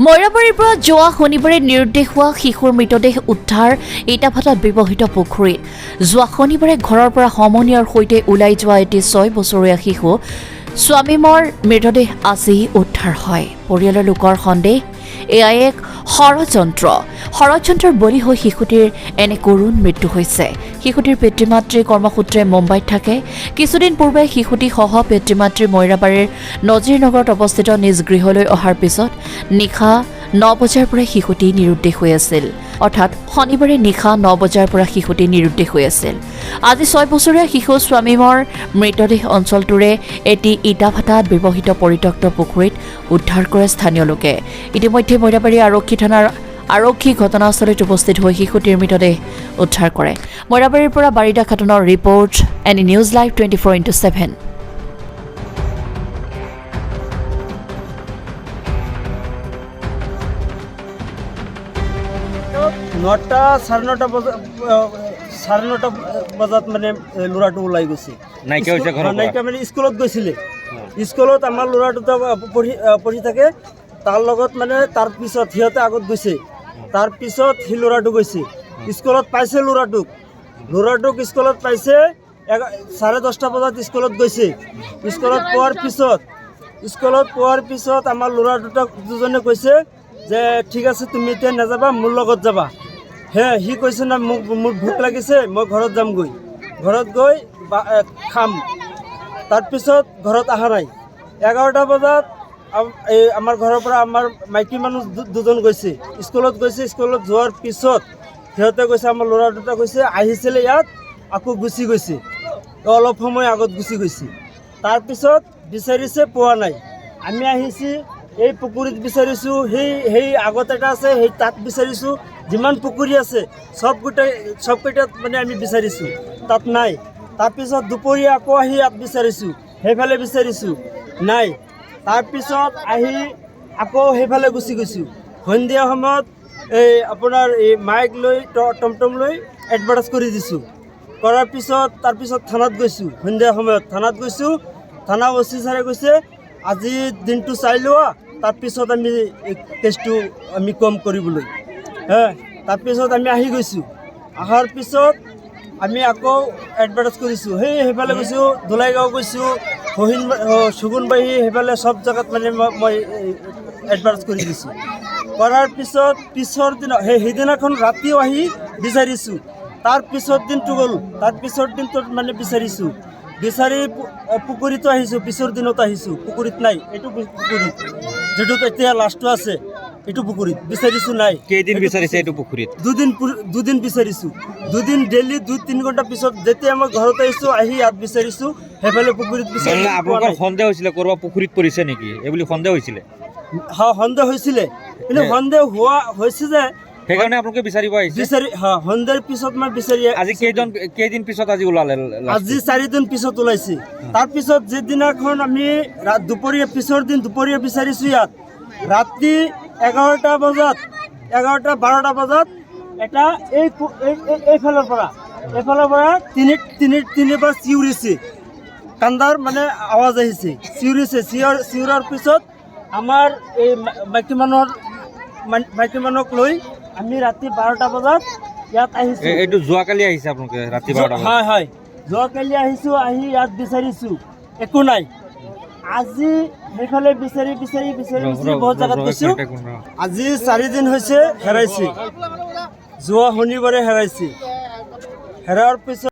মইৰাবাৰীৰ পৰা যোৱা শনিবাৰে নিৰুদ্দেশ হোৱা শিশুৰ মৃতদেহ উদ্ধাৰ ইটাভাটাত ব্যৱহৃত পুখুৰীত। যোৱা শনিবাৰে ঘৰৰ পৰা সমনীয়াৰ সৈতে ওলাই যোৱা এটি 6 বছৰীয়া শিশু স্বামীমৰ মৃতদেহ আজি উদ্ধাৰ হয়। পৰিয়ালৰ লোকৰ সন্দেহ এয়া এক ষড়যন্ত্ৰৰ বলি হৈ শিশুটিৰ এনে কৰুণ মৃত্যু হৈছে। শিশুটিৰ পিতৃ মাতৃ কৰ্মসূত্ৰে মুম্বাইত থাকে। কিছুদিন পূৰ্বে শিশুটিসহ পিতৃ মাতৃ মইৰাবাৰীৰ নজিৰনগৰত অৱস্থিত নিজ গৃহলৈ অহাৰ পিছত নিশা 9 বজাৰ পৰা শিশুটি নিৰুদ্দেশ হৈ আছিল। অৰ্থাৎ শনিবাৰে নিশা 9 বজাৰ পৰা শিশুটি নিৰুদ্দেশ হৈ আছিল। আজি 6 বছৰীয়া শিশু স্বামীমৰ মৃতদেহ অঞ্চলটোৰে এটি ইটাভাটাত ব্যৱহৃত পৰিত্যক্ত পুখুৰীত উদ্ধাৰ কৰে স্থানীয় লোকে। ইতিমধ্যে মইৰাবাৰী আৰক্ষী থানাৰ আৰক্ষী ঘটনাস্থলীত উপস্থিত হৈ শিশুটিৰ মৃতদেহ উদ্ধাৰ কৰে। মইৰাবাৰীৰ পৰা বাৰিদা খাতুনৰ report, any news live 24x7। 9টা 9:30 বজাত মানে ল'ৰাটো ওলাই গৈছে। নাইকিয়া মানে স্কুলত গৈছিলে। স্কুলত আমাৰ ল'ৰা দুটা পঢ়ি থাকে। তাৰ লগত মানে তাৰ পিছত সিহঁতে আগত গৈছে। তাৰ পিছত সি ল'ৰাটো গৈছে। স্কুলত পাইছে ল'ৰাটোক স্কুলত পাইছে 10:30 বজাত স্কুলত গৈছে। স্কুলত পোৱাৰ পিছত আমাৰ ল'ৰা দুজনে কৈছে যে ঠিক আছে তুমি এতিয়া নাযাবা, মোৰ লগত যাবা। সি কৈছে না মোৰ ভোক লাগিছে, মই ঘৰত যামগৈ, ঘৰত গৈ খাম। তাৰপিছত ঘৰত অহা নাই। 11টা বজাত আমাৰ ঘৰৰ পৰা আমাৰ মাইকী মানুহ দুজন গৈছে, স্কুলত গৈছে। স্কুলত যোৱাৰ পিছত সিহঁতে কৈছে, আমাৰ ল'ৰা দুটা কৈছে আহিছিলে ইয়াত, আকৌ গুচি গৈছে, অলপ সময় আগত গুচি গৈছে। তাৰপিছত বিচাৰিছে, পোৱা নাই। আমি আহিছে এই পুখুৰীত বিচাৰিছোঁ, সেই আগত এটা আছে, সেই তাত বিচাৰিছোঁ। যিমান পুখুৰী আছে চবকেইটাত মানে আমি বিচাৰিছোঁ, তাত নাই। তাৰপিছত দুপৰীয়া আকৌ আহি ইয়াত বিচাৰিছোঁ, সেইফালে বিচাৰিছোঁ, নাই। তাৰপিছত আহি আকৌ সেইফালে গুচি গৈছোঁ। সন্ধিয়া সময়ত আপোনাৰ মাইক লৈ টমটম লৈ এডভাৰ্টাইজ কৰি দিছোঁ। কৰাৰ পিছত তাৰপিছত থানাত গৈছোঁ। সন্ধিয়া সময়ত থানাত গৈছোঁ। থানা অচি ছাৰে কৈছে আজি দিনটো চাই লোৱা, তাৰপিছত আমি কেছটো আমি কম কৰিবলৈ। তাৰপিছত আমি আহি গৈছোঁ। অহাৰ পিছত আমি আকৌ এডভাৰ্টাইজ কৰিছোঁ। সেইফালে গৈছোঁ, দোলাইগাঁও গৈছোঁ, সুগুনবাহী, সেইফালে চব জেগাত মানে মই এডভাৰ্টাইজ কৰি দিছোঁ। কৰাৰ পিছত পিছৰ দিনা সেইদিনাখন ৰাতিও আহি বিচাৰিছোঁ। তাৰ পিছৰ দিনটো গ'ল, তাৰ পিছৰ দিনটোত মানে বিচাৰিছোঁ। বিচাৰি পুখুৰীতো আহিছোঁ, পিছৰ দিনত আহিছোঁ, পুখুৰীত নাই। এইটো পুখুৰীত যিটোত এতিয়া লাষ্টটো আছে, এইটো পুখুৰীত বিচাৰিছোঁ, নাই। কেইদিন বিচাৰিছে এইটো পুখুৰীত? দুদিন বিচাৰিছোঁ। দুদিন ডেইলি 2-3 ঘণ্টা পিছত যেতিয়া মই ঘৰত আহিছোঁ, আহি ইয়াত বিচাৰিছোঁ, সেইফালে পুখুৰীত বিচাৰিছোঁ। আপোনালোকৰ সন্দেহ হৈছিলে ক'ৰবাত পুখুৰীত পৰিছে নেকি, এইবুলি সন্দেহ হৈছিলে? সন্দেহ হৈছিলে, কিন্তু সন্দেহ হৈছে যে সেইকাৰণে আপোনালোকে বিচাৰিব আহিছে? সন্দেহৰ পিছত মই বিচাৰি আজি কেইদিন পিছত আজি ওলালে? আজি 4 দিন পিছত ওলাইছে। তাৰপিছত যিদিনাখন আমি দুপৰীয়া বিচাৰিছোঁ ইয়াত, ৰাতি 11:12 বজাত এটা এইফালৰ পৰা তিনিবাৰ চিঞৰিছে, কান্দাৰ মানে আৱাজ আহিছে, চিঞৰাৰ পিছত আমাৰ এই মাইকী মানুহক লৈ আমি ৰাতি 12টা বজাত ইয়াত আহিছোঁ। এইটো যোৱাকালি আহিছে আপোনালোকে ৰাতি 12টা বজাত? হয়, যোৱাকালি আহিছোঁ। আহি ইয়াত বিচাৰিছোঁ, একো নাই। আজি সেইফালে বিচাৰি বহুত জেগাত গৈছোঁ। আজি 4 দিন হৈছে হেৰাইছে। যোৱা শনিবাৰে হেৰাইছে। হেৰাৰ পিছত